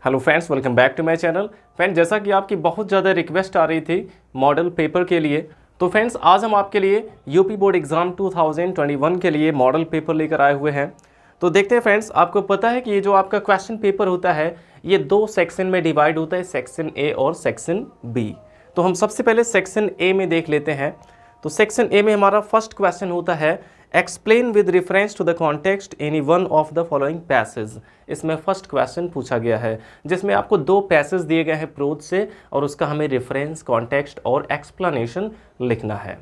Hello friends, welcome back to my channel. Friends, जैसा कि आपकी बहुत ज़्यादा रिक्वेस्ट आ रही थी मॉडल पेपर के लिए, तो फ्रेंड्स आज हम आपके लिए यूपी बोर्ड एग्ज़ाम 2021 के लिए मॉडल पेपर लेकर आए हुए हैं। तो देखते हैं फ्रेंड्स, आपको पता है कि ये जो आपका क्वेश्चन पेपर होता है ये दो सेक्शन में डिवाइड होता है, सेक्शन ए और सेक्शन बी। तो हम सबसे पहले सेक्शन ए में देख लेते हैं। तो सेक्शन ए में हमारा फर्स्ट क्वेश्चन होता है explain with reference to the context any one of the following passage. इसमें फर्स्ट क्वेश्चन पूछा गया है जिसमें आपको दो पैसेज दिए गए हैं प्रोज से और उसका हमें रेफरेंस, कॉन्टेक्स्ट और एक्सप्लेनेशन लिखना है।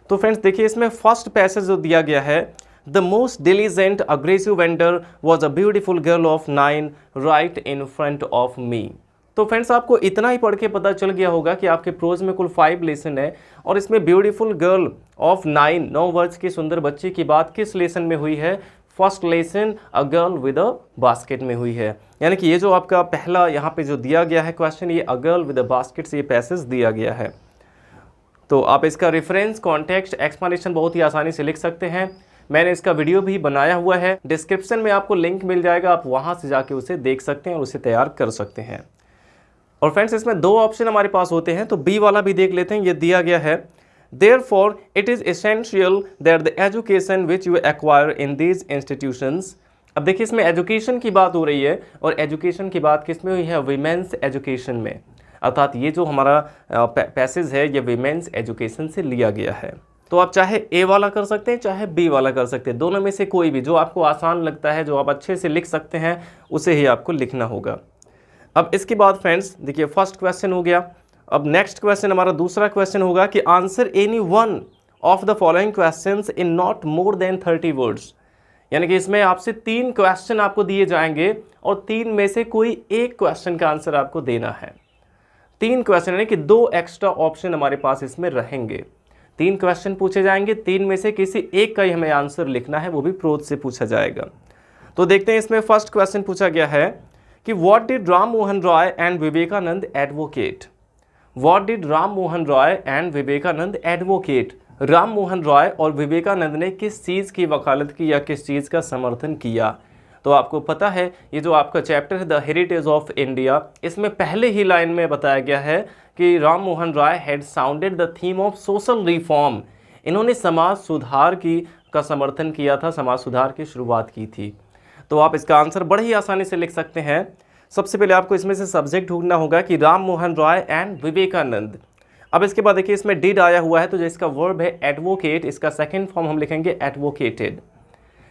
तो फ्रेंड्स देखिए, इसमें फर्स्ट पैसेज जो दिया गया है, the most diligent aggressive vendor was a beautiful girl of 9 right in front of me. तो फ्रेंड्स आपको इतना ही पढ़ के पता चल गया होगा कि आपके प्रोज में कुल 5 लेसन है और इसमें ब्यूटीफुल गर्ल ऑफ 9 वर्ष की सुंदर बच्ची की बात किस लेसन में हुई है? First lesson a girl with a basket में हुई है। यानी कि ये जो आपका पहला यहाँ पे जो दिया गया है क्वेश्चन, ये a girl with a basket से ये पैसेज दिया गया है। तो आप इसका रेफरेंस, कॉन्टेक्स्ट, एक्सप्लेनेशन बहुत ही आसानी से लिख सकते हैं। मैंने इसका वीडियो भी बनाया हुआ है, डिस्क्रिप्शन में आपको लिंक मिल जाएगा, आप वहाँ से जाके उसे देख सकते हैं और उसे तैयार कर सकते हैं। और फ्रेंड्स इसमें दो ऑप्शन हमारे पास होते हैं, तो बी वाला भी देख लेते हैं। ये दिया गया है therefore it is essential that the education which you acquire in these institutions. अब देखिए, इसमें एजुकेशन की बात हो रही है और एजुकेशन की बात किस में हुई है? विमेंस एजुकेशन में। अर्थात ये जो हमारा पैसेज है ये विमेंस एजुकेशन से लिया गया है। तो आप चाहे ए वाला कर सकते हैं चाहे बी वाला कर सकते हैं, दोनों में से कोई भी जो आपको आसान लगता है, जो आप अच्छे से लिख सकते हैं, उसे ही आपको लिखना होगा। अब इसके बाद फ्रेंड्स देखिए, फर्स्ट क्वेश्चन हो गया। अब नेक्स्ट क्वेश्चन हमारा दूसरा क्वेश्चन होगा कि answer any one of the following questions in not more than 30 words. यानी कि इसमें आपसे 3 क्वेश्चन आपको दिए जाएंगे और 3 में से कोई एक क्वेश्चन का आंसर आपको देना है। 3 क्वेश्चन यानी कि 2 एक्स्ट्रा ऑप्शन हमारे पास इसमें रहेंगे। 3 क्वेश्चन पूछे जाएंगे, 3 में से किसी एक का ही हमें आंसर लिखना है, वो भी प्रोज से पूछा जाएगा। तो देखते हैं, इसमें फर्स्ट क्वेश्चन पूछा गया है कि what did Ram Mohan Roy and Vivekananda advocate. What did Ram Mohan Roy and Vivekananda advocate. Ram Mohan Roy और विवेकानंद ने किस चीज़ की वकालत की या किस चीज़ का समर्थन किया? तो आपको पता है ये जो आपका चैप्टर है द हेरिटेज ऑफ इंडिया, इसमें पहले ही लाइन में बताया गया है कि Ram Mohan Roy had sounded the theme of social reform. इन्होंने समाज सुधार का समर्थन किया था, समाज सुधार की शुरुआत की थी। तो आप इसका आंसर बड़े ही आसानी से लिख सकते हैं। सबसे पहले आपको इसमें से सब्जेक्ट ढूंढना होगा कि राम मोहन रॉय एंड विवेकानंद। अब इसके बाद देखिए, इसमें डिड आया हुआ है, तो जो इसका वर्ब है एडवोकेट, इसका सेकंड फॉर्म हम लिखेंगे एडवोकेटेड।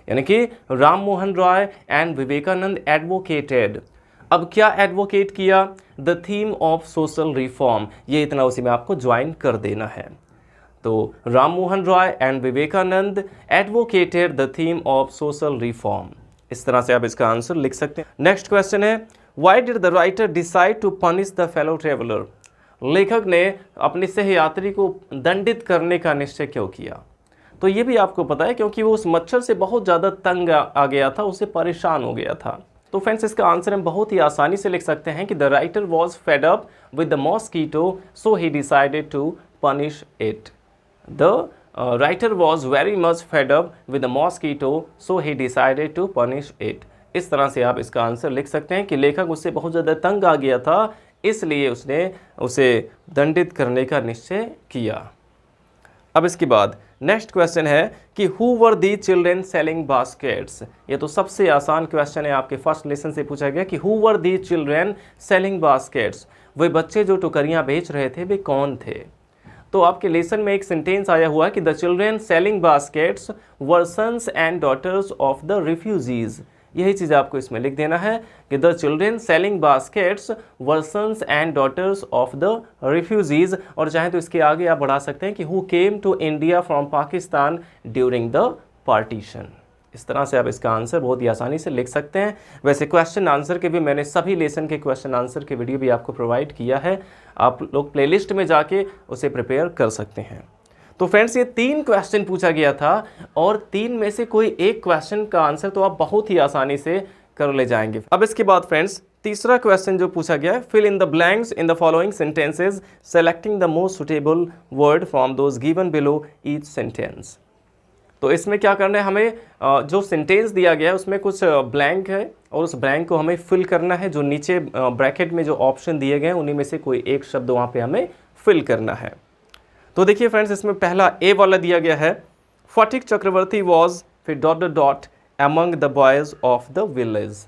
यानी कि राम मोहन रॉय एंड विवेकानंद एडवोकेटेड। अब क्या एडवोकेट किया? The theme of social reform. ये इतना उसी में आपको ज्वाइन कर देना है। तो Ram Mohan Roy and Vivekananda advocated the theme of social reform. इस तरह से आप इसका आंसर लिख सकते हैं। नेक्स्ट क्वेश्चन है why did the writer decide to punish the fellow traveller. लेखक ने अपने सहयात्री को दंडित करने का निश्चय क्यों किया? तो ये भी आपको पता है, क्योंकि वो उस मच्छर से बहुत ज़्यादा तंग आ गया था, उससे परेशान हो गया था। तो फ्रेंड्स इसका आंसर हम बहुत ही आसानी से लिख सकते हैं कि the writer was fed up with the mosquito so he decided to punish it. The writer was very much fed up with the mosquito so he decided to punish it। इस तरह से आप इसका आंसर लिख सकते हैं कि लेखक उससे बहुत ज़्यादा तंग आ गया था, इसलिए उसने उसे दंडित करने का निश्चय किया। अब इसके बाद नेक्स्ट क्वेश्चन है कि who were the children selling baskets. ये तो सबसे आसान क्वेश्चन है, आपके फर्स्ट लेसन से पूछा गया कि who were the children selling baskets. वे बच्चे जो टोकरियाँ बेच रहे थे वे कौन थे? तो आपके लेसन में एक सेंटेंस आया हुआ है कि the children selling baskets were sons and daughters of the refugees. यही चीज़ आपको इसमें लिख देना है कि the children selling baskets were sons and daughters of the refugees. और चाहे तो इसके आगे आप बढ़ा सकते हैं कि who came to India from Pakistan during the partition. इस तरह से आप इसका आंसर बहुत ही आसानी से लिख सकते हैं। वैसे क्वेश्चन आंसर के भी मैंने सभी लेसन के क्वेश्चन आंसर के वीडियो भी आपको प्रोवाइड किया है, आप लोग प्लेलिस्ट में जाके उसे प्रिपेयर कर सकते हैं। तो फ्रेंड्स ये 3 क्वेश्चन पूछा गया था और 3 में से कोई एक क्वेश्चन का आंसर तो आप बहुत ही आसानी से कर ले जाएंगे। अब इसके बाद फ्रेंड्स तीसरा क्वेश्चन जो पूछा गया है, fill in the blanks in the following sentences selecting the most suitable word from those given below each sentence. तो इसमें क्या करना है, हमें जो सेंटेंस दिया गया है उसमें कुछ ब्लैंक है और उस ब्लैंक को हमें फिल करना है। जो नीचे ब्रैकेट में जो ऑप्शन दिए गए हैं उन्हीं में से कोई एक शब्द वहाँ पे हमें फिल करना है। तो देखिए फ्रेंड्स, इसमें पहला ए वाला दिया गया है, फटिक चक्रवर्ती वॉज फिर dot dot dot among the boys of the village.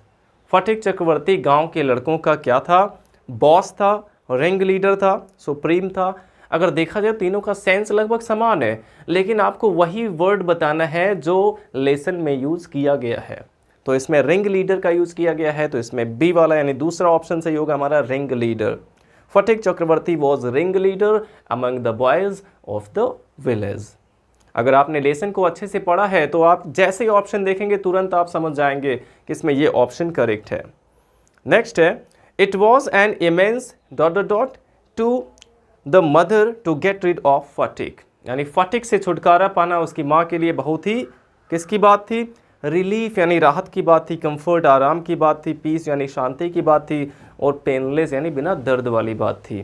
Phatik Chakravarti गांव के लड़कों का क्या था, बॉस था, रिंग लीडर था, सुप्रीम था। अगर देखा जाए तीनों का सेंस लगभग समान है, लेकिन आपको वही वर्ड बताना है जो लेसन में यूज़ किया गया है। तो इसमें रिंग लीडर का यूज़ किया गया है, तो इसमें बी वाला यानी दूसरा ऑप्शन सही होगा हमारा, ring leader. Phatik Chakravarti was ring leader among the boys of the village. अगर आपने लेसन को अच्छे से पढ़ा है तो आप जैसे ही ऑप्शन देखेंगे तुरंत आप समझ जाएंगे कि इसमें ये ऑप्शन करेक्ट है। नेक्स्ट है, it was an immense dot dot dot to the mother to get rid of Phatik, यानी फटिक से छुटकारा पाना उसकी माँ के लिए बहुत ही किसकी बात थी, रिलीफ यानी राहत की बात थी, कंफर्ट आराम की बात थी, पीस यानी शांति की बात थी, और पेनलेस यानी बिना दर्द वाली बात थी।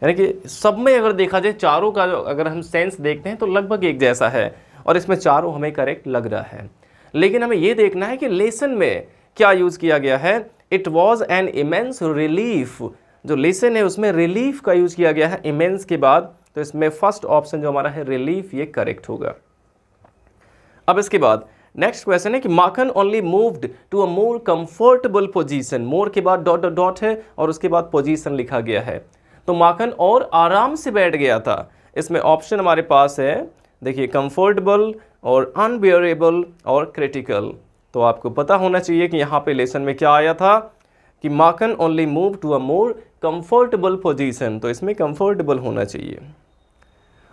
यानी कि सब में अगर देखा जाए चारों का अगर हम सेंस देखते हैं तो लगभग एक जैसा है और इसमें चारों हमें करेक्ट लग रहा है। लेकिन हमें ये देखना है कि लेसन में क्या यूज़ किया गया है। It was an immense relief, जो लेसन है उसमें रिलीफ का यूज़ किया गया है इमेंस के बाद, तो इसमें फर्स्ट ऑप्शन जो हमारा है रिलीफ ये करेक्ट होगा। अब इसके बाद नेक्स्ट क्वेश्चन है कि Makhan only moved to a more comfortable position. More के बाद डॉट डॉट डॉट है और उसके बाद पोजीशन लिखा गया है, तो माखन और आराम से बैठ गया था। इसमें ऑप्शन हमारे पास है, देखिए कंफर्टेबल और अनबियरेबल और क्रिटिकल। तो आपको पता होना चाहिए कि यहाँ पे लेसन में क्या आया था कि Makhan only move to a more comfortable position, तो इसमें कंफर्टेबल होना चाहिए।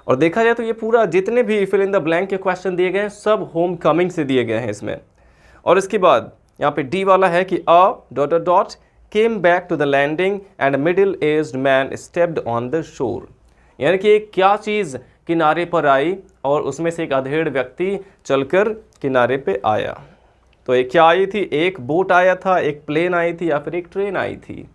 और देखा जाए तो ये पूरा जितने भी फिल इन द ब्लैंक के क्वेश्चन दिए गए हैं सब होम कमिंग से दिए गए हैं इसमें। और इसके बाद यहाँ पे डी वाला है कि a dot dot dot came back to the landing and middle aged man stepped on the shore, यानी कि एक क्या चीज़ किनारे पर आई और उसमें से एक अधेड़ व्यक्ति चलकर किनारे पे आया। तो एक क्या आई थी, एक बोट आया था, एक प्लेन आई थी या फिर एक ट्रेन आई थी।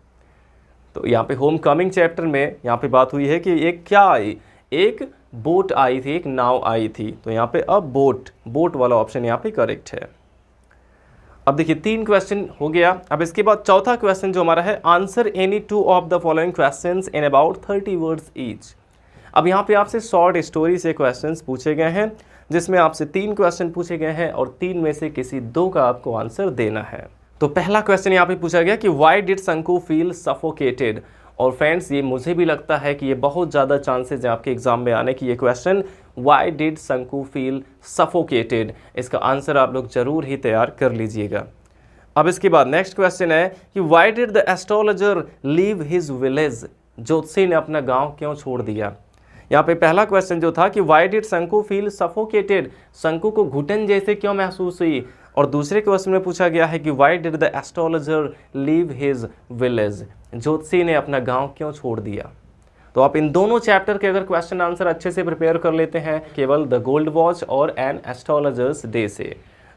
तो यहाँ पे होम कमिंग चैप्टर में यहाँ पे बात हुई है कि एक क्या आई, एक बोट आई थी, एक नाव आई थी। तो यहाँ पे अब बोट वाला ऑप्शन यहाँ पे करेक्ट है। अब देखिए 3 क्वेश्चन हो गया। अब इसके बाद चौथा क्वेश्चन जो हमारा है, answer any 2 of the following questions in about 30 words each. अब यहाँ पे आपसे शॉर्ट स्टोरी से क्वेश्चंस पूछे गए हैं, जिसमें आपसे 3 क्वेश्चन पूछे गए हैं और 3 में से किसी 2 का आपको आंसर देना है। तो पहला क्वेश्चन यहाँ पे पूछा गया कि वाई डिड शंकु फील सफोकेटेड। और फ्रेंड्स ये मुझे भी लगता है कि ये बहुत ज़्यादा चांसेस है आपके एग्जाम में आने की, ये क्वेश्चन वाई डिड शंकु फील सफोकेटेड, इसका आंसर आप लोग जरूर ही तैयार कर लीजिएगा। अब इसके बाद नेक्स्ट क्वेश्चन है कि why did the astrologer leave his village, ज्योतिषी ने अपना गांव क्यों छोड़ दिया। यहाँ पे पहला क्वेश्चन जो था कि वाई डिड शंकु फील सफोकेटेड, शंकु को घुटन जैसे क्यों महसूस हुई, और दूसरे क्वेश्चन में पूछा गया है कि why did the astrologer leave his village, ज्योतिषी ने अपना गांव क्यों छोड़ दिया। तो आप इन दोनों चैप्टर के अगर क्वेश्चन आंसर अच्छे से प्रिपेयर कर लेते हैं केवल द गोल्ड वॉच और एन एस्ट्रोलॉजर्स डे से,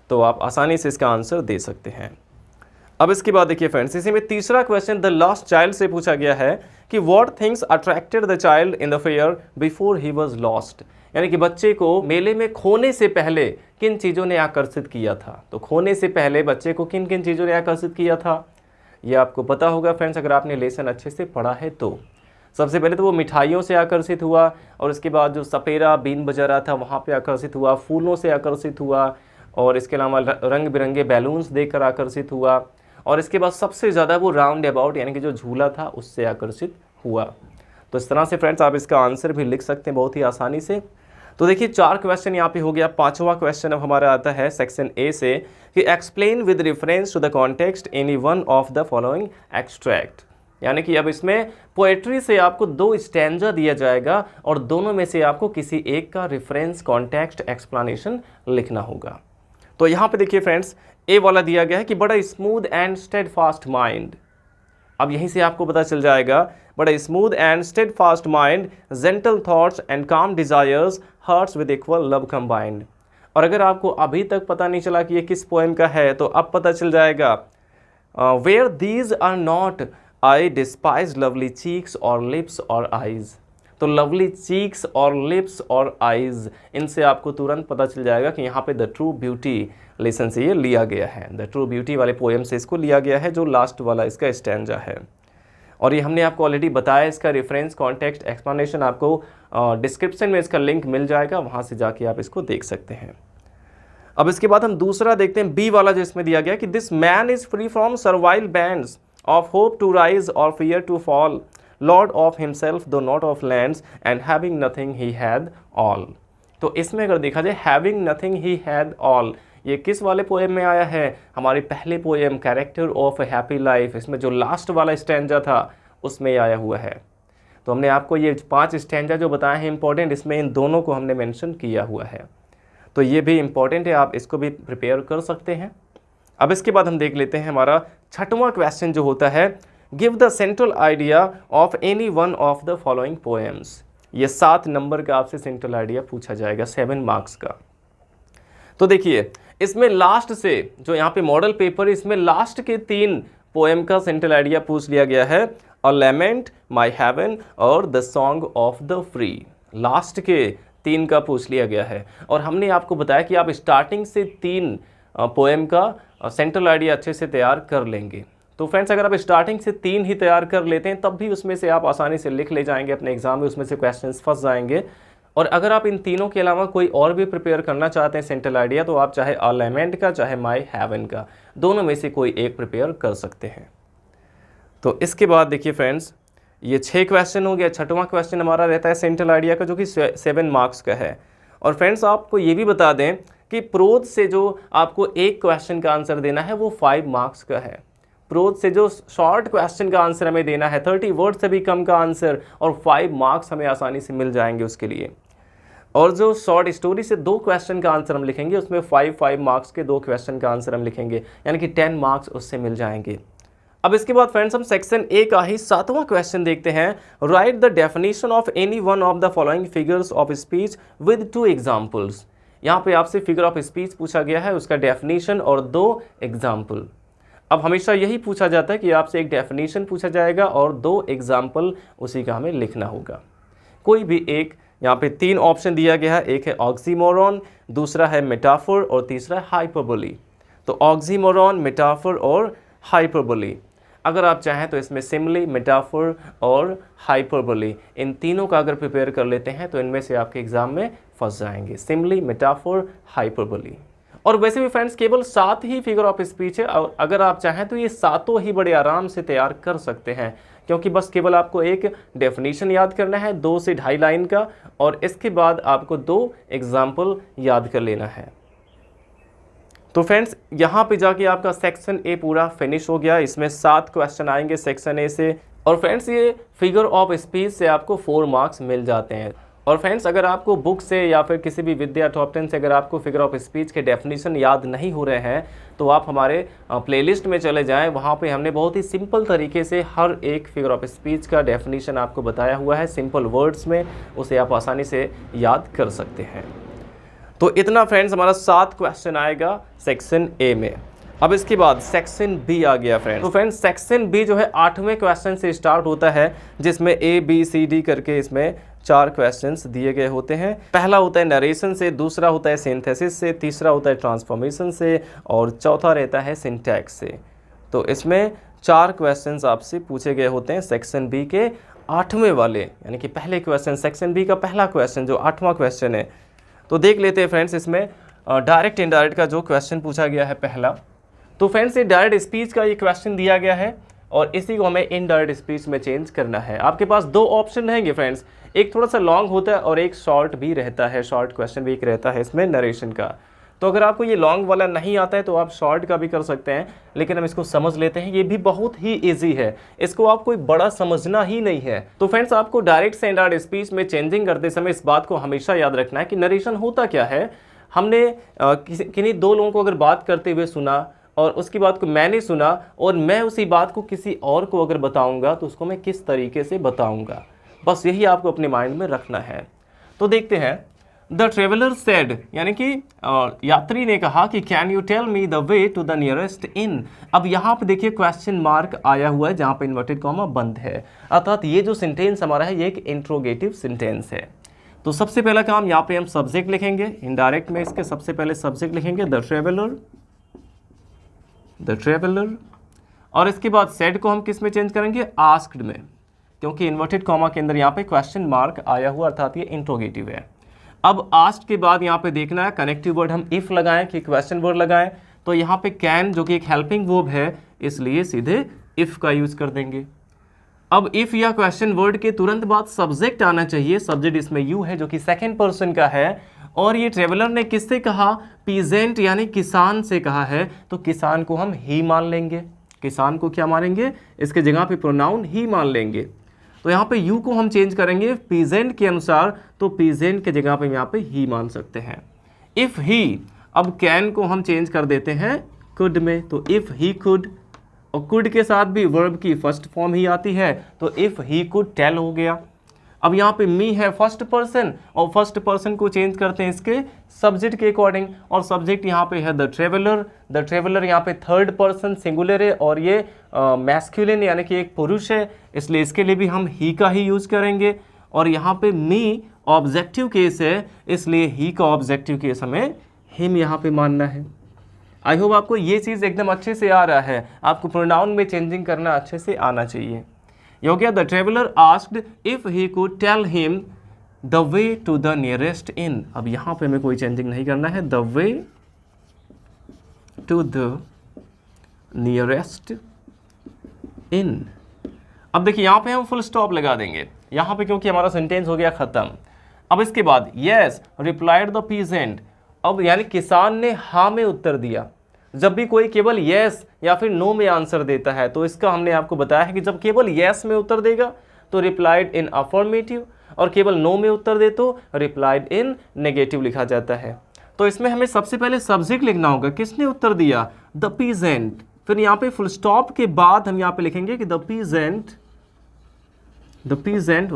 तो आप आसानी से इसका आंसर दे सकते हैं। अब इसके बाद देखिए फ्रेंड्स, इसी में तीसरा क्वेश्चन द लास्ट चाइल्ड से पूछा गया है कि what things attracted the child in the fair before he was lost, यानी कि बच्चे को मेले में खोने से पहले किन चीज़ों ने आकर्षित किया था। तो खोने से पहले बच्चे को किन किन चीज़ों ने आकर्षित किया था, ये आपको पता होगा फ्रेंड्स अगर आपने लेसन अच्छे से पढ़ा है तो। सबसे पहले तो वो मिठाइयों से आकर्षित हुआ, और इसके बाद जो सपेरा बीन बजा रहा था वहाँ पे आकर्षित हुआ, फूलों से आकर्षित हुआ, और इसके अलावा रंग बिरंगे बैलून्स देखकर आकर्षित हुआ, और इसके बाद सबसे ज़्यादा वो राउंड अबाउट यानी कि जो झूला था उससे आकर्षित हुआ। तो इस तरह से फ्रेंड्स आप इसका आंसर भी लिख सकते हैं बहुत ही आसानी से। तो देखिए 4 क्वेश्चन यहाँ पे हो गया। 5वां क्वेश्चन अब हमारा आता है सेक्शन ए से कि explain with reference to the context any one of the following extract, यानी कि अब इसमें पोएट्री से आपको 2 स्टैंजा दिया जाएगा और दोनों में से आपको किसी एक का रेफरेंस कॉन्टेक्स्ट एक्सप्लेनेशन लिखना होगा। तो यहाँ पे देखिए फ्रेंड्स ए वाला दिया गया है कि बड़ा स्मूथ एंड स्टेडफास्ट माइंड। अब यहीं से आपको पता चल जाएगा बड़ा smooth and steadfast mind, gentle thoughts and calm desires, hearts with equal love combined. और अगर आपको अभी तक पता नहीं चला कि ये किस पोएम का है तो अब पता चल जाएगा where these are not I despise lovely cheeks और लिप्स और आईज। तो लवली चीक्स और लिप्स और आइज़, इनसे आपको तुरंत पता चल जाएगा कि यहाँ पे द ट्रू ब्यूटी लेसन से ये लिया गया है। द ट्रू ब्यूटी वाले पोएम से इसको लिया गया है, जो लास्ट वाला इसका स्टैंजा है। और ये हमने आपको ऑलरेडी बताया, इसका रेफरेंस, कॉन्टेक्स्ट, एक्सप्लेनेशन आपको डिस्क्रिप्शन में इसका लिंक मिल जाएगा, वहाँ से जाके आप इसको देख सकते हैं। अब इसके बाद हम दूसरा देखते हैं, बी वाला जो इसमें दिया गया कि this man is free from servile bands of hope to rise or fear to fall, lord of himself though not of lands and having nothing he had all. तो इसमें अगर देखा जाए having nothing he had all, ये किस वाले poem में आया है? हमारे पहले poem character of a happy life, इसमें जो लास्ट वाला स्टैंजा था उसमें आया हुआ है। तो हमने आपको ये 5 स्टैंजा जो बताए हैं इंपॉर्टेंट, इसमें इन दोनों को हमने मेंशन किया हुआ है, तो ये भी इंपॉर्टेंट है, आप इसको भी प्रिपेयर कर सकते हैं। अब इसके बाद हम देख लेते हैं हमारा 6वां क्वेश्चन जो होता है, give the central idea of any one of the following poems. ये 7 नंबर का आपसे सेंट्रल आइडिया पूछा जाएगा, 7 मार्क्स का। तो देखिए इसमें लास्ट से जो यहाँ पे मॉडल पेपर, इसमें लास्ट के 3 पोएम का सेंट्रल आइडिया पूछ लिया गया है, अ लेमेंट, माई हेवन और the song of the free. Last के 3 का पूछ लिया गया है, और हमने आपको बताया कि आप स्टार्टिंग से 3 पोएम का सेंट्रल आइडिया अच्छे से तैयार कर लेंगे। तो फ्रेंड्स अगर आप स्टार्टिंग से 3 ही तैयार कर लेते हैं तब भी उसमें से आप आसानी से लिख ले जाएंगे अपने एग्जाम में, उसमें से क्वेश्चंस फंस जाएंगे। और अगर आप इन तीनों के अलावा कोई और भी प्रिपेयर करना चाहते हैं सेंट्रल आइडिया, तो आप चाहे अ लेमेंट का चाहे माई हेवन का, दोनों में से कोई एक प्रिपेयर कर सकते हैं। तो इसके बाद देखिए फ्रेंड्स, ये 6 क्वेश्चन हो गया। 6वां क्वेश्चन हमारा रहता है सेंट्रल आइडिया का, जो कि 7 मार्क्स का है। और फ्रेंड्स आपको ये भी बता दें कि प्रोज से जो आपको एक क्वेश्चन का आंसर देना है वो 5 मार्क्स का है। प्रोज से जो शॉर्ट क्वेश्चन का आंसर हमें देना है, 30 वर्ड से भी कम का आंसर, और 5 मार्क्स हमें आसानी से मिल जाएंगे उसके लिए। और जो शॉर्ट स्टोरी से 2 क्वेश्चन का आंसर हम लिखेंगे, उसमें 5 मार्क्स के 2 क्वेश्चन का आंसर हम लिखेंगे, यानी कि 10 मार्क्स उससे मिल जाएंगे। अब इसके बाद फ्रेंड्स हम सेक्शन ए का ही 7वां क्वेश्चन देखते हैं, right the definition of any one of the following figures of speech with 2 examples. यहाँ पे आपसे फिगर ऑफ स्पीच पूछा गया है, उसका डेफिनेशन और 2 एग्जाम्पल। अब हमेशा यही पूछा जाता है कि आपसे एक डेफिनेशन पूछा जाएगा और 2 एग्जाम्पल उसी का हमें लिखना होगा। कोई भी एक, यहाँ पे 3 ऑप्शन दिया गया है, एक है ऑक्सीमोरॉन, दूसरा है मेटाफोर और तीसरा है हाइपरबोली। तो ऑक्सीमोरॉन, मेटाफोर और हाइपरबोली, अगर आप चाहें तो इसमें सिमिली, मेटाफोर और हाइपरबोली, इन तीनों का अगर प्रिपेयर कर लेते हैं तो इनमें से आपके एग्जाम में फंस जाएंगे, सिमिली, मेटाफोर, हाइपरबोली। और वैसे भी फ्रेंड्स केवल 7 ही फिगर ऑफ स्पीच है, और अगर आप चाहें तो ये 7 ही बड़े आराम से तैयार कर सकते हैं, क्योंकि बस केवल आपको एक डेफिनेशन याद करना है 2 से 2.5 लाइन का, और इसके बाद आपको 2 एग्जाम्पल याद कर लेना है। तो फ्रेंड्स यहाँ पे जाके आपका सेक्शन ए पूरा फिनिश हो गया। इसमें 7 क्वेश्चन आएंगे सेक्शन ए से, और फ्रेंड्स ये फिगर ऑफ स्पीच से आपको 4 मार्क्स मिल जाते हैं। और फ्रेंड्स अगर आपको बुक से या फिर किसी भी विद्या टॉप 10 से अगर आपको फिगर ऑफ स्पीच के डेफिनेशन याद नहीं हो रहे हैं, तो आप हमारे प्लेलिस्ट में चले जाएं, वहाँ पे हमने बहुत ही सिंपल तरीके से हर एक फिगर ऑफ स्पीच का डेफिनेशन आपको बताया हुआ है, सिंपल वर्ड्स में, उसे आप आसानी से याद कर सकते हैं। तो इतना फ्रेंड्स हमारा 7 क्वेश्चन आएगा सेक्शन ए में। अब इसके बाद सेक्शन बी आ गया फ्रेंड्स। तो फ्रेंड्स सेक्शन बी जो है 8वें क्वेश्चन से स्टार्ट होता है, जिसमें ए बी सी डी करके इसमें 4 क्वेश्चंस दिए गए होते हैं। पहला होता है नरेशन से, दूसरा होता है सिंथेसिस से, तीसरा होता है ट्रांसफॉर्मेशन से, और चौथा रहता है सिंटैक्स से। तो इसमें 4 क्वेश्चंस आपसे पूछे गए होते हैं सेक्शन बी के 8वें वाले, यानी कि पहले क्वेश्चन, सेक्शन बी का पहला क्वेश्चन जो 8वां क्वेश्चन है। तो देख लेते हैं फ्रेंड्स इसमें डायरेक्ट इनडायरेक्ट का जो क्वेश्चन पूछा गया है पहला। तो फ्रेंड्स ये डायरेक्ट स्पीच का ये क्वेश्चन दिया गया है, और इसी को हमें इनडायरेक्ट स्पीच में चेंज करना है। आपके पास 2 ऑप्शन रहेंगे फ्रेंड्स, एक थोड़ा सा लॉन्ग होता है और एक शॉर्ट भी रहता है, शॉर्ट क्वेश्चन भी एक रहता है इसमें नरेशन का। तो अगर आपको ये लॉन्ग वाला नहीं आता है तो आप शॉर्ट का भी कर सकते हैं, लेकिन हम इसको समझ लेते हैं। ये भी बहुत ही इजी है, इसको आप कोई बड़ा समझना ही नहीं है। तो फ्रेंड्स आपको डायरेक्ट से इनडायरेक्ट स्पीच में चेंजिंग करते समय इस बात को हमेशा याद रखना है कि नरेशन होता क्या है। हमने किन्हीं 2 लोगों को अगर बात करते हुए सुना, और उसकी बात को मैंने सुना, और मैं उसी बात को किसी और को अगर बताऊंगा तो उसको मैं किस तरीके से बताऊंगा, बस यही आपको अपने माइंड में रखना है। तो देखते हैं, द ट्रेवलर सेड, यानी कि यात्री ने कहा कि can you tell me the way to the nearest inn. अब यहाँ पे देखिए क्वेश्चन मार्क आया हुआ है जहाँ पे इन्वर्टेड कॉमा बंद है, अर्थात ये जो सेंटेंस हमारा है ये एक इंट्रोगेटिव सेंटेंस है। तो सबसे पहला काम यहाँ पे हम सब्जेक्ट लिखेंगे, इनडायरेक्ट में इसके सबसे पहले सब्जेक्ट लिखेंगे द ट्रेवलर, और इसके बाद सेड को हम किस में चेंज करेंगे, आस्क्ड में, क्योंकि इन्वर्टेड कॉमा के अंदर यहाँ पे क्वेश्चन मार्क आया हुआ अर्थात ये इंट्रोगेटिव है। अब आस्क्ड के बाद यहाँ पे देखना है कनेक्टिव वर्ड हम इफ लगाएं कि क्वेश्चन वर्ड लगाएं, तो यहाँ पे कैन जो कि एक हेल्पिंग वर्ब है इसलिए सीधे इफ का यूज कर देंगे। अब इफ या क्वेश्चन वर्ड के तुरंत बाद सब्जेक्ट आना चाहिए, सब्जेक्ट इसमें यू है जो कि सेकंड पर्सन का है, और ये ट्रेवलर ने किससे कहा, पीजेंट यानी किसान से कहा है, तो किसान को हम ही मान लेंगे। किसान को क्या मानेंगे, इसके जगह पे प्रोनाउन ही मान लेंगे। तो यहाँ पे यू को हम चेंज करेंगे पीजेंट के अनुसार, तो पीजेंट के जगह पे यहाँ पे ही मान सकते हैं। इफ ही, अब कैन को हम चेंज कर देते हैं कुड में, तो इफ ही कुड, और कुड के साथ भी वर्ब की फर्स्ट फॉर्म ही आती है, तो इफ ही कुड टेल हो गया। अब यहाँ पे मी है फर्स्ट पर्सन, और फर्स्ट पर्सन को चेंज करते हैं इसके सब्जेक्ट के अकॉर्डिंग, और सब्जेक्ट यहाँ पे है द ट्रेवलर यहाँ पे थर्ड पर्सन सिंगुलर है, और ये मैस्कुलिन यानी कि एक पुरुष है, इसलिए इसके लिए भी हम ही का ही यूज करेंगे। और यहाँ पे मी ऑब्जेक्टिव केस है, इसलिए ही का ऑब्जेक्टिव केस हमें हिम यहाँ पे मानना है। आई होप आपको ये चीज़ एकदम अच्छे से आ रहा है, आपको प्रोनाउन में चेंजिंग करना अच्छे से आना चाहिए। ये हो गया the traveller asked if he could tell him the way to the nearest inn. अब यहाँ पे हमें कोई चेंजिंग नहीं करना है, the way to the nearest inn. अब देखिए यहाँ पे हम फुल स्टॉप लगा देंगे यहाँ पे, क्योंकि हमारा सेंटेंस हो गया खत्म। अब इसके बाद यस रिप्लाइड द पीजेंट, अब यानी किसान ने हाँ में उत्तर दिया। जब भी कोई केवल येस या फिर नो में आंसर देता है, तो इसका हमने आपको बताया है कि जब केवल येस में उत्तर देगा तो रिप्लाइड इन अफर्मेटिव, और केवल नो में उत्तर दे तो रिप्लाइड इन नेगेटिव लिखा जाता है। तो इसमें हमें सबसे पहले सब्जेक्ट लिखना होगा, किसने उत्तर दिया, द पीजेंट। फिर यहाँ पे फुल स्टॉप के बाद हम यहाँ पे लिखेंगे कि द पीजेंट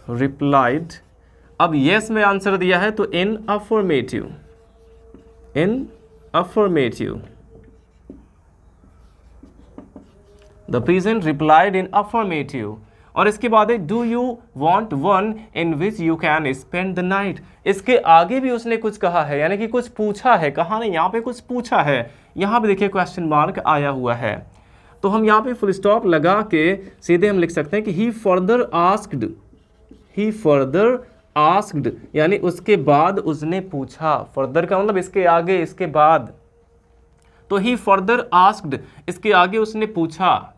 रिप्लाइड। अब येस में आंसर दिया है तो in affirmative, the peasant replied in affirmative. और इसके बाद है do you want one in which you can spend the night. इसके आगे भी उसने कुछ कहा है, यानी कि कुछ पूछा है, कहा नहीं, यहाँ पे कुछ पूछा है। यहाँ पे देखिए क्वेश्चन मार्क आया हुआ है, तो हम यहाँ पे फुल स्टॉप लगा के सीधे हम लिख सकते हैं कि ही फर्दर आस्क्ड, यानी उसके बाद उसने पूछा। फर्दर का मतलब इसके आगे, इसके बाद, तो ही फर्दर आस्क्ड, इसके आगे उसने पूछा।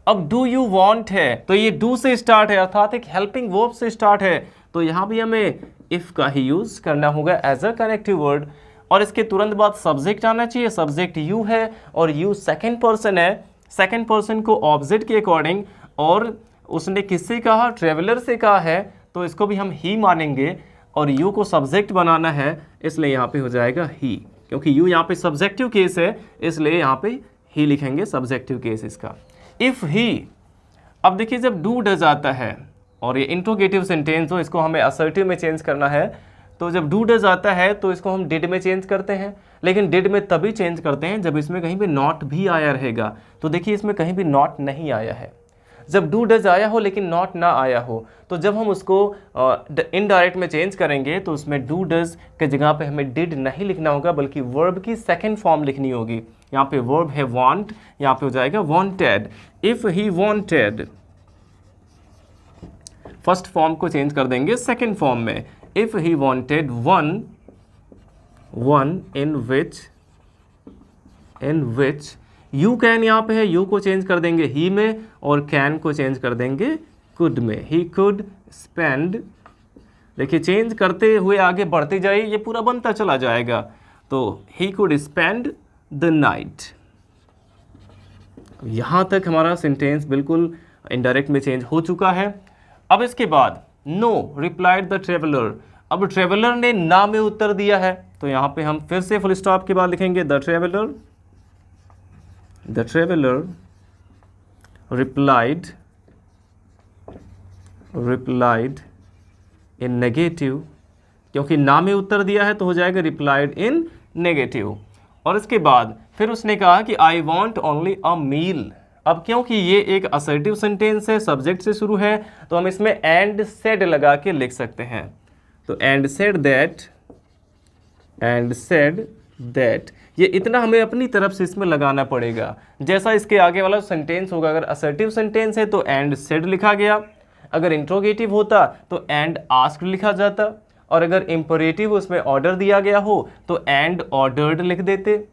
अब डू यू वांट है, तो ये डू से स्टार्ट है, अर्थात एक हेल्पिंग वर्ब से स्टार्ट है, तो यहाँ भी हमें इफ का ही यूज करना होगा एज अ कनेक्टिव वर्ड। और इसके तुरंत बाद सब्जेक्ट आना चाहिए, सब्जेक्ट यू है और यू सेकंड पर्सन है, सेकंड पर्सन को ऑब्जेक्ट के अकॉर्डिंग, और उसने किससे कहा, ट्रेवलर से कहा है, तो इसको भी हम ही मानेंगे, और यू को सब्जेक्ट बनाना है, इसलिए यहाँ पे हो जाएगा ही, क्योंकि यू यहाँ पे सब्जेक्टिव केस है, इसलिए यहाँ पे ही लिखेंगे सब्जेक्टिव केस इसका। इफ ही, अब देखिए जब डू डज आता है और ये इंट्रोगेटिव सेंटेंस हो, इसको हमें असर्टिव में चेंज करना है, तो जब डू डज आता है तो इसको हम डिड में चेंज करते हैं, लेकिन डिड में तभी चेंज करते हैं जब इसमें कहीं पे नॉट भी आया रहेगा। तो देखिए इसमें कहीं भी नॉट नहीं आया है, जब डू डज आया हो लेकिन नॉट ना आया हो, तो जब हम उसको इनडायरेक्ट में चेंज करेंगे तो उसमें डू डज के जगह पे हमें डिड नहीं लिखना होगा, बल्कि वर्ब की सेकंड फॉर्म लिखनी होगी। यहाँ पे वर्ब है वांट, यहाँ पे हो जाएगा wanted. If he wanted, first form को चेंज कर देंगे सेकंड फॉर्म में। If he wanted one in which you can, यहाँ पे है यू को चेंज कर देंगे ही में, और कैन को चेंज कर देंगे कुड में। ही कुड स्पेंड, देखिए चेंज करते हुए आगे बढ़ते जाइए, ये पूरा बनता चला जाएगा। तो he could spend the night. यहाँ तक हमारा सेंटेंस बिल्कुल इनडायरेक्ट में चेंज हो चुका है। अब इसके बाद नो रिप्लाइड द ट्रेवलर, अब ट्रेवलर ने ना में उत्तर दिया है, तो यहाँ पे हम फिर से फुल स्टॉप के बाद लिखेंगे the traveller replied in negative, क्योंकि ना में उत्तर दिया है तो हो जाएगा रिप्लाइड इन नेगेटिव। और इसके बाद फिर उसने कहा कि आई वॉन्ट ओनली अ मील। अब क्योंकि ये एक असर्टिव सेंटेंस है, सब्जेक्ट से शुरू है, तो हम इसमें एंड सेड लगा के लिख सकते हैं। तो एंड सेड दैट, ये इतना हमें अपनी तरफ से इसमें लगाना पड़ेगा। जैसा इसके आगे वाला सेंटेंस होगा, अगर असर्टिव सेंटेंस है तो एंड सेड लिखा गया, अगर इंट्रोगेटिव होता तो एंड आस्क्ड लिखा जाता, और अगर इंपरेटिव उसमें ऑर्डर दिया गया हो तो एंड ऑर्डर्ड लिख देते,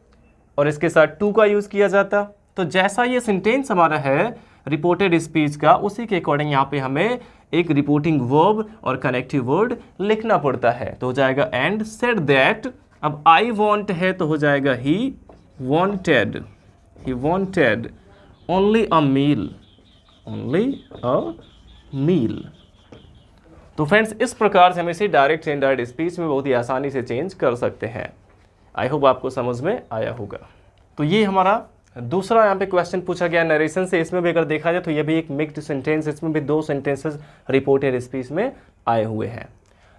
और इसके साथ टू का यूज़ किया जाता। तो जैसा ये सेंटेंस हमारा है रिपोर्टेड स्पीच का, उसी के अकॉर्डिंग यहाँ पे हमें एक रिपोर्टिंग वर्ब और कनेक्टिव वर्ड लिखना पड़ता है। तो हो जाएगा एंड सेड दैट। अब आई वॉन्ट है तो हो जाएगा ही वॉन्टेड ओनली अ मील। तो फ्रेंड्स, इस प्रकार से हम इसे डायरेक्ट से इनडायरेक्ट स्पीच में बहुत ही आसानी से चेंज कर सकते हैं। आई होप आपको समझ में आया होगा। तो ये हमारा दूसरा यहाँ पे क्वेश्चन पूछा गया नरेशन से। इसमें भी अगर देखा जाए तो ये भी एक मिक्स्ड सेंटेंस, इसमें भी 2 सेंटेंसेस रिपोर्टेड स्पीच में आए हुए हैं।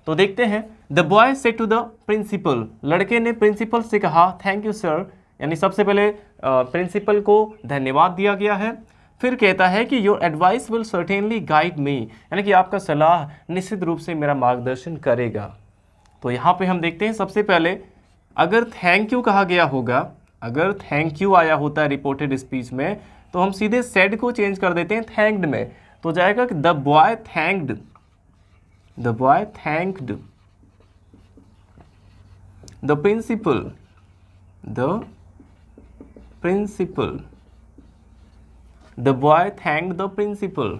तो देखते हैं। The boy said to the principal, लड़के ने प्रिंसिपल से कहा थैंक यू सर, यानी सबसे पहले प्रिंसिपल को धन्यवाद दिया गया है। फिर कहता है कि your advice will certainly guide me, यानी कि आपका सलाह निश्चित रूप से मेरा मार्गदर्शन करेगा। तो यहाँ पे हम देखते हैं, सबसे पहले अगर थैंक यू कहा गया होगा, अगर थैंक यू आया होता है रिपोर्टेड स्पीच में, तो हम सीधे सेड को चेंज कर देते हैं थैंक्ड में। तो जाएगा कि the boy thanked the principal the boy thanked the principal.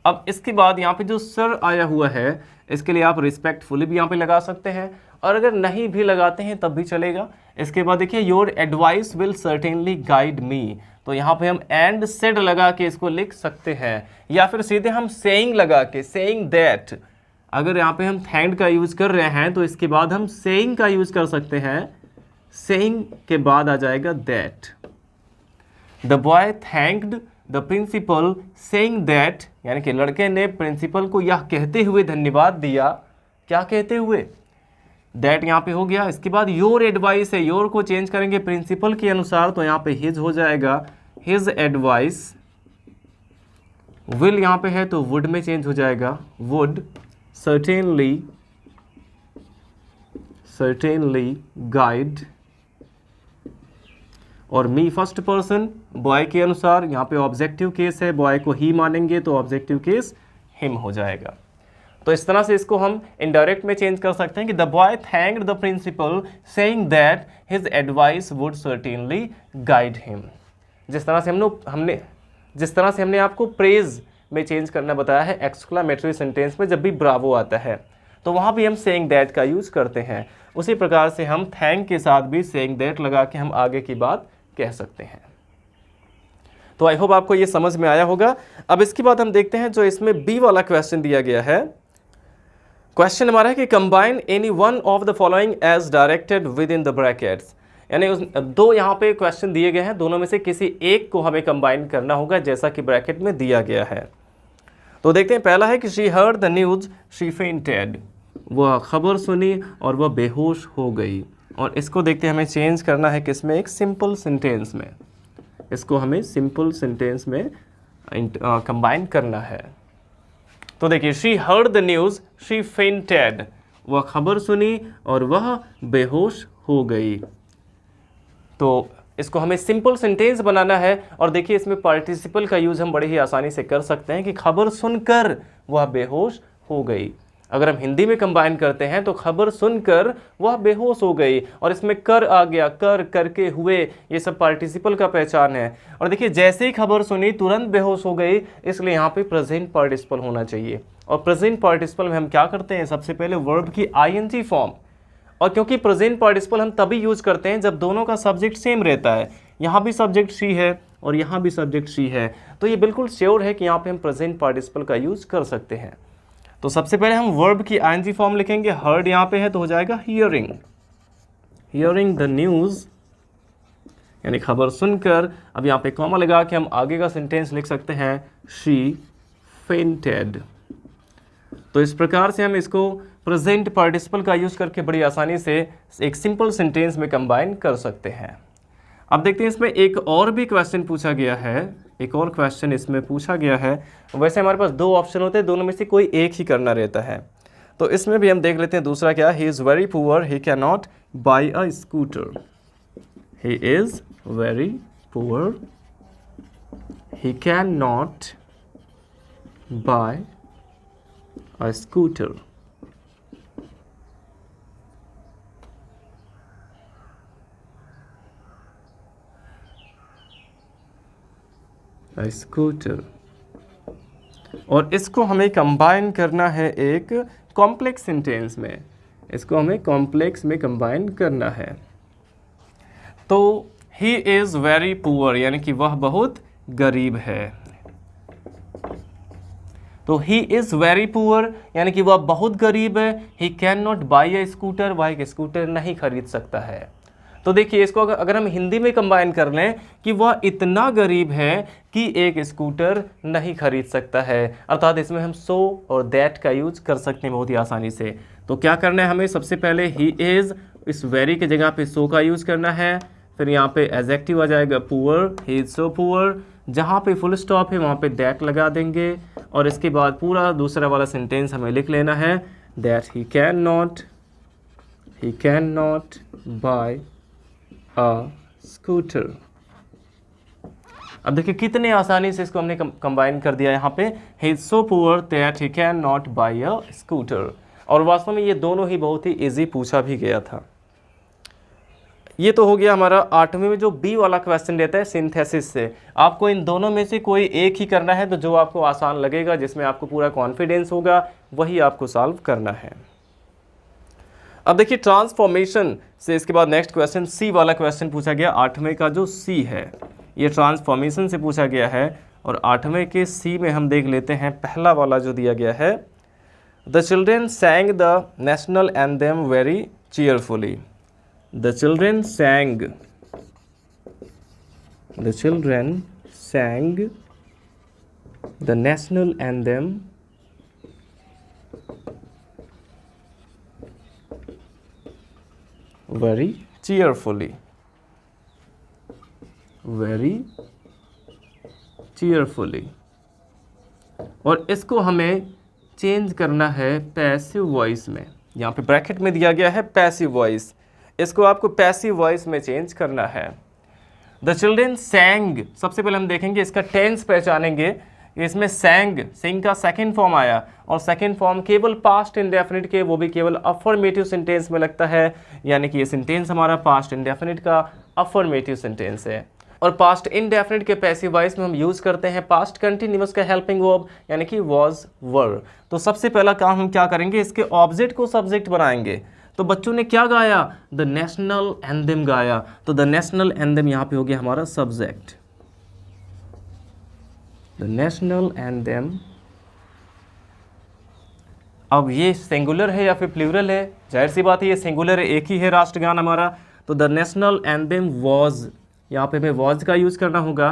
अब इसके बाद यहाँ पे जो सर आया हुआ है, इसके लिए आप रिस्पेक्टफुली भी यहाँ पे लगा सकते हैं, और अगर नहीं भी लगाते हैं तब भी चलेगा। इसके बाद देखिए your advice will certainly guide me, तो यहाँ पे हम एंड सेड लगा के इसको लिख सकते हैं, या फिर सीधे हम सेइंग लगा के सेइंग दैट। अगर यहाँ पे हम थैंक्ड का यूज़ कर रहे हैं तो इसके बाद हम सेइंग का यूज़ कर सकते हैं, सेइंग के बाद आ जाएगा that. The boy thanked the principal saying that, यानी कि लड़के ने प्रिंसिपल को यह कहते हुए धन्यवाद दिया। क्या कहते हुए? दैट यहाँ पे हो गया। इसके बाद योर एडवाइस है, योर को चेंज करेंगे प्रिंसिपल के अनुसार, तो यहाँ पे हिज हो जाएगा, हिज एडवाइस। विल यहाँ पे है तो वुड में चेंज हो जाएगा, वुड सर्टेनली गाइड। और मी फर्स्ट पर्सन बॉय के अनुसार, यहाँ पे ऑब्जेक्टिव केस है, बॉय को ही मानेंगे तो ऑब्जेक्टिव केस हिम हो जाएगा। तो इस तरह से इसको हम इनडायरेक्ट में चेंज कर सकते हैं कि the boy thanked the principal saying that his advice would certainly guide him. जिस तरह से हमने आपको प्रेज में चेंज करना बताया है एक्सक्लामेटरी सेंटेंस में, जब भी ब्रावो आता है तो वहाँ भी हम सेइंग दैट का यूज़ करते हैं। उसी प्रकार से हम थैंक के साथ भी सेइंग दैट लगा के हम आगे की बात कह सकते हैं। तो आई होप आपको ये समझ में आया होगा। अब इसके बाद हम देखते हैं जो इसमें बी वाला क्वेश्चन दिया गया है। क्वेश्चन हमारा है कि combine any one of the following as directed within the brackets, यानी दो यहाँ पे क्वेश्चन दिए गए हैं, दोनों में से किसी एक को हमें कंबाइन करना होगा जैसा कि ब्रैकेट में दिया गया है। तो देखते हैं, पहला है कि she heard the news she fainted, वह खबर सुनी और वह बेहोश हो गई। और इसको देखते हैं, हमें चेंज करना है किसमें, एक सिंपल सेंटेंस में। इसको हमें सिंपल सेंटेंस में कंबाइन करना है। तो देखिए, she heard the news she fainted, वह खबर सुनी और वह बेहोश हो गई। तो इसको हमें सिंपल सेंटेंस बनाना है। और देखिए, इसमें पार्टिसिपल का यूज़ हम बड़े ही आसानी से कर सकते हैं कि खबर सुनकर वह बेहोश हो गई। अगर हम हिंदी में कंबाइन करते हैं तो खबर सुनकर वह बेहोश हो गई, और इसमें कर आ गया, कर, करके, हुए, ये सब पार्टिसिपल का पहचान है। और देखिए, जैसे ही खबर सुनी तुरंत बेहोश हो गई, इसलिए यहाँ पे प्रेजेंट पार्टिसिपल होना चाहिए। और प्रेजेंट पार्टिसिपल में हम क्या करते हैं, सबसे पहले वर्ब की आईएनजी फॉर्म। और क्योंकि प्रेजेंट पार्टिसिपल हम तभी यूज करते हैं जब दोनों का सब्जेक्ट सेम रहता है, यहाँ भी सब्जेक्ट शी है और यहाँ भी सब्जेक्ट शी है, तो ये बिल्कुल श्योर है कि यहाँ पे हम प्रेजेंट पार्टिसिपल का यूज कर सकते हैं। तो सबसे पहले हम वर्ब की आईएनजी फॉर्म लिखेंगे। हर्ड यहाँ पे है तो हो जाएगा हियरिंग, हियरिंग द न्यूज़, यानी खबर सुनकर। अब यहाँ पे कॉमा लगा के हम आगे का सेंटेंस लिख सकते हैं, शी फेंटेड। तो इस प्रकार से हम इसको प्रेजेंट पार्टिसिपल का यूज़ करके बड़ी आसानी से एक सिंपल सेंटेंस में कंबाइन कर सकते हैं। अब देखते हैं इसमें एक और भी क्वेश्चन पूछा गया है, एक और क्वेश्चन इसमें पूछा गया है। वैसे हमारे पास दो ऑप्शन होते हैं, दोनों में से कोई एक ही करना रहता है। तो इसमें भी हम देख लेते हैं दूसरा क्या, he is very poor, he can not buy a scooter. He is very poor, he can not buy a scooter. Scooter, और इसको हमें कंबाइन करना है एक कॉम्प्लेक्स सेंटेंस में, इसको हमें कॉम्प्लेक्स में कंबाइन करना है। तो ही इज़ वेरी पुअर यानी कि वह बहुत गरीब है। तो ही इज़ वेरी पुअर यानी कि वह बहुत गरीब है। ही can not buy a scooter, वह एक स्कूटर नहीं खरीद सकता है। तो देखिए इसको अगर हम हिंदी में कंबाइन कर लें कि वह इतना गरीब है कि एक स्कूटर नहीं खरीद सकता है, अर्थात इसमें हम सो और दैट का यूज कर सकते हैं बहुत ही आसानी से। तो क्या करना है हमें, सबसे पहले ही इज़, इस वेरी की जगह पे सो का यूज़ करना है, फिर यहाँ पे एडजेक्टिव आ जाएगा poor, he is so poor, जहाँ पे फुल स्टॉप है वहाँ पे दैट लगा देंगे, और इसके बाद पूरा दूसरा वाला सेंटेंस हमें लिख लेना है that he can not buy a scooter. अब देखिए कितने आसानी से इसको हमने कंबाइन कर दिया यहाँ पे, he is so poor that he can not buy a scooter. और वास्तव में ये दोनों ही बहुत ही इजी पूछा भी गया था। ये तो हो गया हमारा 8वें में जो बी वाला क्वेश्चन रहता है सिंथेसिस से। आपको इन दोनों में से कोई एक ही करना है, तो जो आपको आसान लगेगा, जिसमें आपको पूरा कॉन्फिडेंस होगा, वही आपको सॉल्व करना है। अब देखिए ट्रांसफॉर्मेशन से इसके बाद नेक्स्ट क्वेश्चन सी वाला क्वेश्चन पूछा गया। 8वें का जो सी है ये ट्रांसफॉर्मेशन से पूछा गया है, और 8वें के सी में हम देख लेते हैं पहला वाला जो दिया गया है, the children sang the national anthem very cheerfully. The children sang the national anthem very cheerfully. और इसको हमें चेंज करना है पैसिव वॉइस में। यहाँ पे ब्रैकेट में दिया गया है पैसिव वॉइस, इसको आपको पैसिव वॉइस में चेंज करना है। द चिल्ड्रेन सैंग, सबसे पहले हम देखेंगे इसका टेंस पहचानेंगे। इसमें सिंग का सेकंड फॉर्म आया, और सेकंड फॉर्म केवल पास्ट इंडेफिनिट के, वो भी केवल अफर्मेटिव सेंटेंस में लगता है, यानी कि ये सेंटेंस हमारा पास्ट इंडेफिनिट का अफर्मेटिव सेंटेंस है। और पास्ट इंडेफिनिट के पैसिव वॉइस में हम यूज़ करते हैं पास्ट कंटिन्यूअस का हेल्पिंग वर्ब, यानी कि वॉज वर। तो सबसे पहला काम हम क्या करेंगे, इसके ऑब्जेक्ट को सब्जेक्ट बनाएंगे। तो बच्चों ने क्या गाया, द नेशनल एंथम गाया, तो द नेशनल एंथम यहाँ पे हो गया हमारा सब्जेक्ट। द नेशनल एंथम, अब ये सिंगुलर है या फिर प्लूरल है, जाहिर सी बात है ये सिंगुलर है, एक ही है राष्ट्रगान हमारा। तो द नेशनल एंथम वॉज, यहाँ पे हमें वॉज का यूज करना होगा।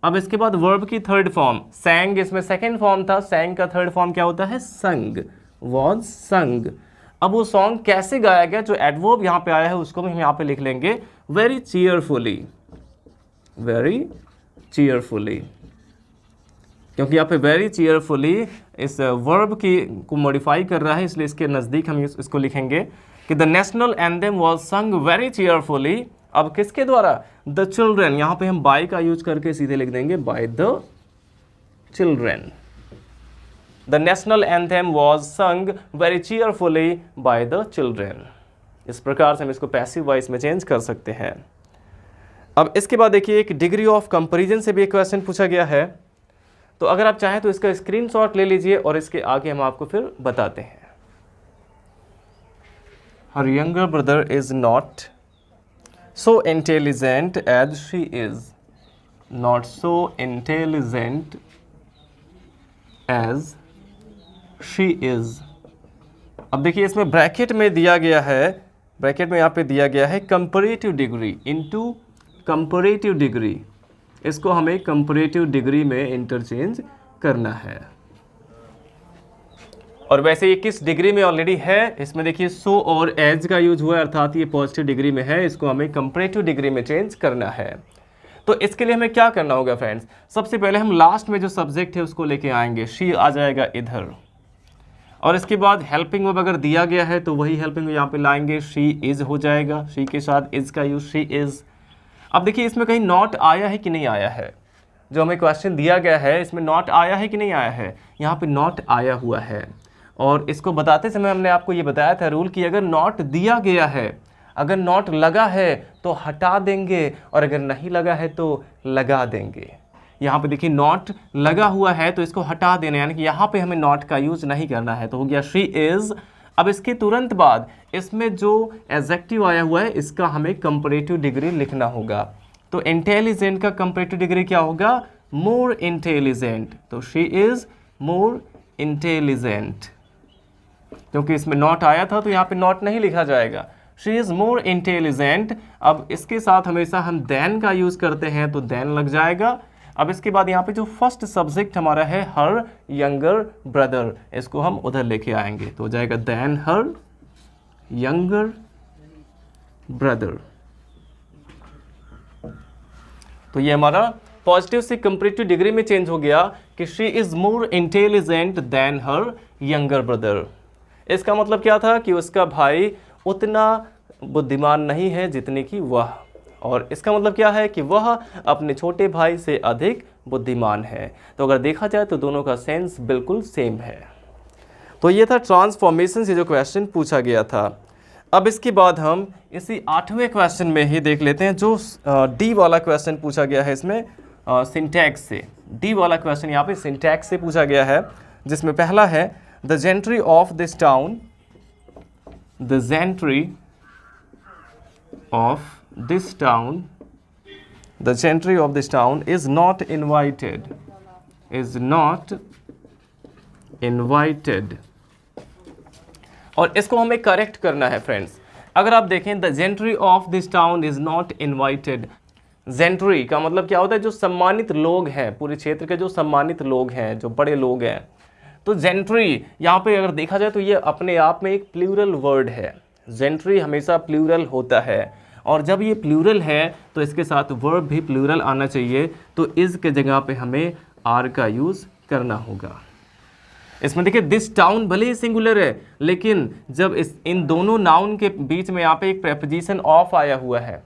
अब इसके बाद वर्ब की थर्ड फॉर्म सैंग, इसमें सेकेंड फॉर्म था, सैंग का थर्ड फॉर्म क्या होता है, संग, वॉज संग। अब वो सॉन्ग कैसे गाया गया, जो एडवर्ब यहाँ पे आया है उसको भी हम यहाँ पे लिख लेंगे वेरी चीयरफुली, क्योंकि यहाँ पे वेरी चीयरफुली इस वर्ब की को मॉडिफाई कर रहा है, इसलिए इसके नज़दीक हम इसको लिखेंगे कि द नेशनल एंथम वाज संग वेरी चीयरफुली। अब किसके द्वारा, द चिल्ड्रेन, यहाँ पे हम बाय का यूज करके सीधे लिख देंगे by the children. The national anthem was sung very cheerfully by the children। इस प्रकार से हम इसको पैसिव वॉइस में चेंज कर सकते हैं। अब इसके बाद देखिए एक डिग्री ऑफ कंपैरिजन से भी एक क्वेश्चन पूछा गया है। तो अगर आप चाहें तो इसका स्क्रीनशॉट ले लीजिए और इसके आगे हम आपको फिर बताते हैं। Her younger brother is not so intelligent as she is, not so intelligent as she is। अब देखिए इसमें ब्रैकेट में दिया गया है, ब्रैकेट में यहाँ पे दिया गया है comparative degree into comparative degree, इसको हमें कंपैरेटिव डिग्री में इंटरचेंज करना है। और वैसे ये किस डिग्री में ऑलरेडी है, इसमें देखिए सो और एज का यूज हुआ है, अर्थात ये पॉजिटिव डिग्री में है, इसको हमें कंपैरेटिव डिग्री में चेंज करना है। तो इसके लिए हमें क्या करना होगा फ्रेंड्स, सबसे पहले हम लास्ट में जो सब्जेक्ट है उसको लेके आएंगे, शी आ जाएगा इधर, और इसके बाद हेल्पिंग वर्ब अगर दिया गया है तो वही हेल्पिंग यहाँ पे लाएंगे, शी इज़ हो जाएगा, शी के साथ इज़ का यूज, शी इज़। अब देखिए इसमें कहीं नॉट आया है कि नहीं आया है, जो हमें क्वेश्चन दिया गया है इसमें नॉट आया है कि नहीं आया है, यहाँ पे नॉट आया हुआ है। और इसको बताते समय हमने आपको ये बताया था रूल कि अगर नॉट दिया गया है, अगर नॉट लगा है तो हटा देंगे, और अगर नहीं लगा है तो लगा देंगे। यहाँ पे देखिए नॉट लगा हुआ है तो इसको हटा देना, यानी कि यहाँ पे हमें नॉट का यूज नहीं करना है। तो हो गया शी इज़। अब इसके तुरंत बाद इसमें जो एडजेक्टिव आया हुआ है इसका हमें कंपैरेटिव डिग्री लिखना होगा। तो इंटेलिजेंट का कंपैरेटिव डिग्री क्या होगा, मोर इंटेलिजेंट। तो शी इज़ मोर इंटेलिजेंट, क्योंकि इसमें नॉट आया था तो यहाँ पे नॉट नहीं लिखा जाएगा, शी इज़ मोर इंटेलिजेंट। अब इसके साथ हमेशा हम देन का यूज़ करते हैं तो देन लग जाएगा। अब इसके बाद यहाँ पे जो फर्स्ट सब्जेक्ट हमारा है हर यंगर ब्रदर, इसको हम उधर लेके आएंगे तो हो जाएगा देन हर यंगर ब्रदर। तो ये हमारा पॉजिटिव से कंपैरेटिव डिग्री में चेंज हो गया कि she is more intelligent then her younger brother. इसका मतलब क्या था कि उसका भाई उतना बुद्धिमान नहीं है जितने की वह, और इसका मतलब क्या है कि वह अपने छोटे भाई से अधिक बुद्धिमान है। तो अगर देखा जाए तो दोनों का सेंस बिल्कुल सेम है। तो ये था ट्रांसफॉर्मेशन से जो क्वेश्चन पूछा गया था। अब इसके बाद हम इसी 8वें क्वेश्चन में ही देख लेते हैं जो डी वाला क्वेश्चन पूछा गया है इसमें सिंटैक्स से। डी वाला क्वेश्चन यहाँ पे सिंटैक्स से पूछा गया है, जिसमें पहला है the gentry of this town, the gentry of this town, the gentry of this town is not invited, is not invited। और इसको हमें करेक्ट करना है फ्रेंड्स। अगर आप देखें the gentry of this town is not invited, gentry का मतलब क्या होता है, जो सम्मानित लोग हैं, पूरे क्षेत्र के जो सम्मानित लोग हैं, जो बड़े लोग हैं। तो जेंट्री यहाँ पे अगर देखा जाए तो ये अपने आप में एक प्लूरल वर्ड है। जेंट्री हमेशा प्लूरल होता है, और जब ये प्लूरल है तो इसके साथ वर्ब भी प्लूरल आना चाहिए। तो इज़ के जगह पे हमें आर का यूज़ करना होगा। इसमें देखिए दिस टाउन भले ही सिंगुलर है, लेकिन जब इन दोनों नाउन के बीच में यहाँ पे एक प्रेपोजिशन ऑफ आया हुआ है,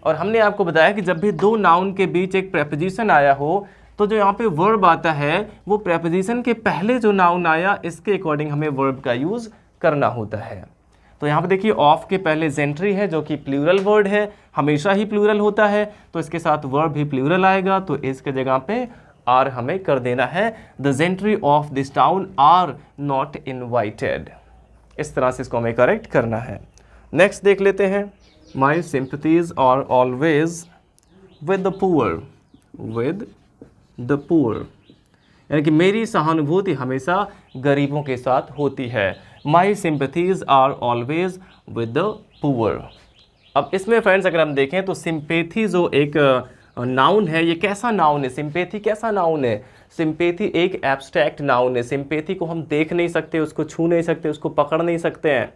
और हमने आपको बताया कि जब भी दो नाउन के बीच एक प्रेपोजिशन आया हो तो जो यहाँ पे वर्ब आता है वो प्रेपोजिशन के पहले जो नाउन आया इसके अकॉर्डिंग हमें वर्ब का यूज़ करना होता है। तो यहाँ पे देखिए ऑफ के पहले जेंट्री है जो कि प्लूरल वर्ड है, हमेशा ही प्लूरल होता है, तो इसके साथ वर्ब भी प्लूरल आएगा। तो इसके जगह पे आर हमें कर देना है, the gentry of this town are not invited. इस तरह से इसको हमें करेक्ट करना है। नेक्स्ट देख लेते हैं, my sympathies are always with the poor, with the poor, यानी कि मेरी सहानुभूति हमेशा गरीबों के साथ होती है। My sympathies are always with the poor. अब इसमें फ्रेंड्स अगर हम देखें तो सिंपैथी जो एक नाउन है, ये कैसा नाउन है, सिंपैथी कैसा नाउन है, सिंपैथी एक एब्स्ट्रैक्ट नाउन है। सिंपैथी को हम देख नहीं सकते, उसको छू नहीं सकते, उसको पकड़ नहीं सकते हैं।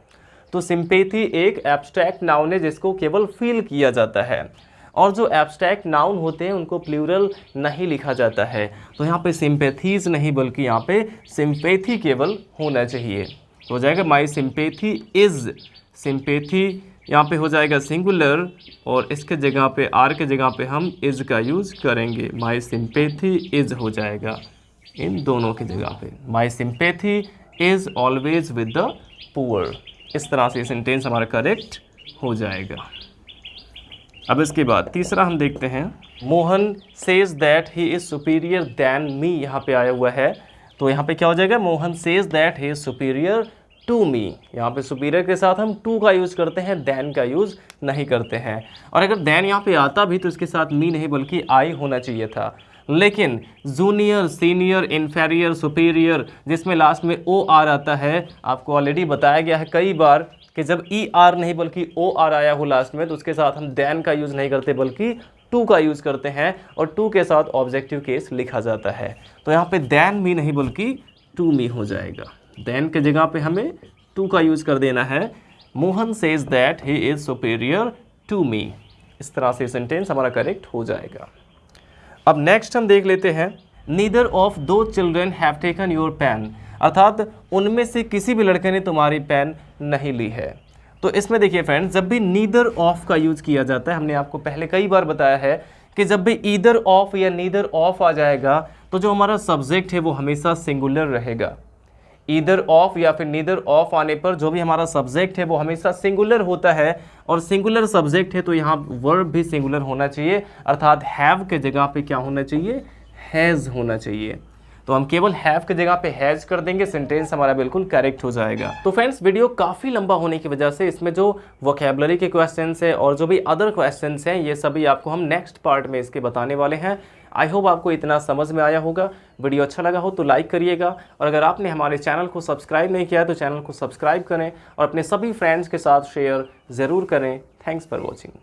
तो सिंपैथी एक एब्स्ट्रैक्ट नाउन है जिसको केवल फील किया जाता है, और जो एब्स्ट्रैक्ट नाउन होते हैं उनको प्लूरल नहीं लिखा जाता है। तो यहाँ पे सिंपैथीज नहीं बल्कि यहाँ पे सिंपैथी केवल होना चाहिए। तो हो जाएगा माई सिंपैथी इज़, सिंपैथी यहाँ पे हो जाएगा सिंगुलर, और इसके जगह पे आर के जगह पे हम इज़ का यूज़ करेंगे, माई सिंपैथी इज़ हो जाएगा इन दोनों की जगह पे। My sympathy is always with the poor. इस तरह से सेंटेंस हमारा करेक्ट हो जाएगा। अब इसके बाद तीसरा हम देखते हैं, Mohan says that he is superior than me, यहाँ पे आया हुआ है। तो यहाँ पे क्या हो जाएगा, Mohan says that he is superior to me. यहाँ पे सुपीरियर के साथ हम टू का यूज़ करते हैं, दैन का यूज़ नहीं करते हैं। और अगर दैन यहाँ पे आता भी तो इसके साथ मी नहीं बल्कि आई होना चाहिए था। लेकिन जूनियर, सीनियर, इन्फेरियर, सुपीरियर जिसमें लास्ट में ओ आर आता है, आपको ऑलरेडी बताया गया है कई बार कि जब ई आर नहीं बल्कि ओ आर आया हो लास्ट में तो उसके साथ हम दैन का यूज़ नहीं करते बल्कि टू का यूज़ करते हैं, और टू के साथ ऑब्जेक्टिव केस लिखा जाता है। तो यहाँ पे दैन मी नहीं बल्कि टू मी हो जाएगा। देन के जगह पे हमें टू का यूज़ कर देना है। Mohan says that he is superior to me. इस तरह से सेंटेंस हमारा करेक्ट हो जाएगा। अब नेक्स्ट हम देख लेते हैं, neither of those children have taken your pen, अर्थात उनमें से किसी भी लड़के ने तुम्हारी पेन नहीं ली है। तो इसमें देखिए फ्रेंड्स, जब भी नीदर ऑफ का यूज़ किया जाता है, हमने आपको पहले कई बार बताया है कि जब भी ईदर ऑफ या नीदर ऑफ आ जाएगा तो जो हमारा सब्जेक्ट है वो हमेशा सिंगुलर रहेगा। ईदर ऑफ या फिर नीदर ऑफ आने पर जो भी हमारा सब्जेक्ट है वो हमेशा सिंगुलर होता है, और सिंगुलर सब्जेक्ट है तो यहाँ वर्ब भी सिंगुलर होना चाहिए, अर्थात हैव के जगह पे क्या होना चाहिए, हैज़ होना चाहिए। तो हम केवल हैव के जगह पे हैज कर देंगे, सेंटेंस हमारा बिल्कुल करेक्ट हो जाएगा। तो फ्रेंड्स, वीडियो काफ़ी लंबा होने की वजह से इसमें जो वोकैबुलरी के क्वेश्चंस है और जो भी अदर क्वेश्चंस हैं, ये सभी आपको हम नेक्स्ट पार्ट में इसके बताने वाले हैं। आई होप आपको इतना समझ में आया होगा। वीडियो अच्छा लगा हो तो लाइक करिएगा, और अगर आपने हमारे चैनल को सब्सक्राइब नहीं किया है तो चैनल को सब्सक्राइब करें और अपने सभी फ्रेंड्स के साथ शेयर ज़रूर करें। Thanks for watching.